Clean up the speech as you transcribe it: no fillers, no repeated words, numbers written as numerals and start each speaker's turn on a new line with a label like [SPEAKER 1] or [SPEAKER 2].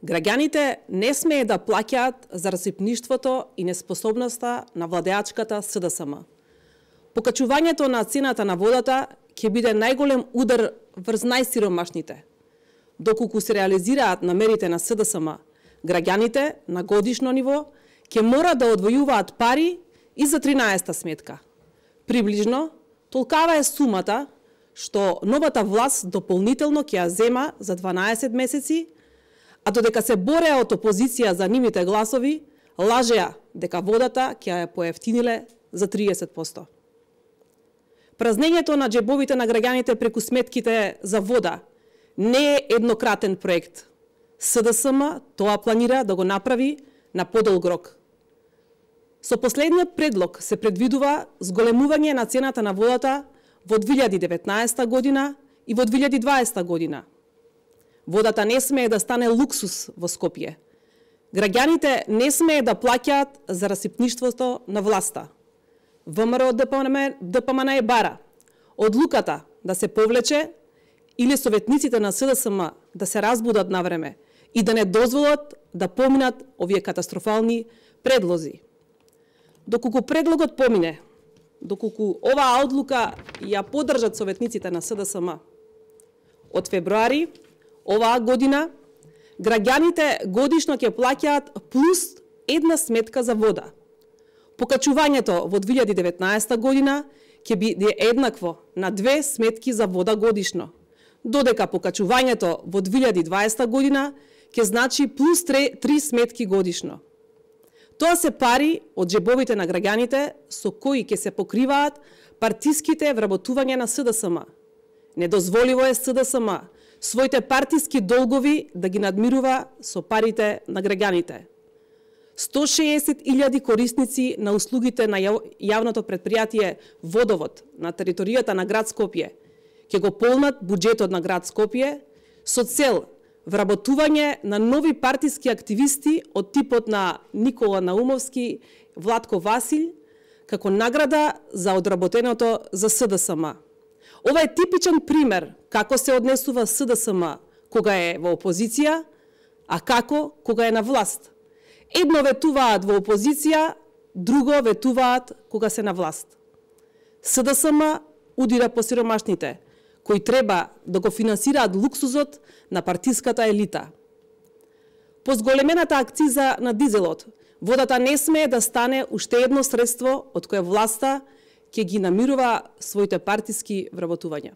[SPEAKER 1] Граѓаните не смее да плаќаат за расипништвото и неспособноста на владеачката СДСМ. Покачувањето на цената на водата ќе биде најголем удар врз најсиромашните. Доколку се реализираат намерите на СДСМ, граѓаните на годишно ниво ќе мора да одвојуваат пари и за 13-та сметка. Приближно толкава е сумата што новата власт дополнително ќе ја зема за 12 месеци, а додека се бореа од опозиција за нивните гласови, лажеа дека водата ќе ја поевтиниле за 30%. Празнењето на џебовите на граѓаните преку сметките за вода не е еднократен проект. СДСМ тоа планира да го направи на подолг рок. Со последниот предлог се предвидува зголемување на цената на водата во 2019 година и во 2020 година. Водата не смее да стане луксус во Скопје. Граѓаните не смее да плаќаат за расипништвото на власта. ВМРО ДПМН е бара одлуката да се повлече или советниците на СДСМ да се разбудат на време и да не дозволат да поминат овие катастрофални предлози. Доколку предлогот помине, доколку оваа одлука ја поддржат советниците на СДСМ, од февруари оваа година граѓаните годишно ќе плаќаат плюс една сметка за вода. Покачувањето во 2019 година ќе биде еднакво на 2 сметки за вода годишно, додека покачувањето во 2020 година ќе значи плюс 3 сметки годишно. Тоа се пари од џебовите на граѓаните со кои ќе се покриваат партиските вработувања на СДСМ. Недозволиво е СДСМ своите партиски долгови да ги надмирува со парите на граѓаните. 160.000 корисници на услугите на јавното предпријатие Водовод на територијата на град Скопје ќе го полнат буџетот на град Скопје со цел вработување на нови партиски активисти од типот на Никола Наумовски, Владко Васил, како награда за одработеното за СДСМ. Ова е типичен пример како се однесува СДСМ кога е во опозиција, а како кога е на власт. Едно ветуваат во опозиција, друго ветуваат кога се на власт. СДСМ удира по сиромашните, кои треба да го финансираат луксузот на партиската елита. По зголемената акциза на дизелот, водата не смее да стане уште едно средство од кое власта ќе ги намирува своите партиски вработувања.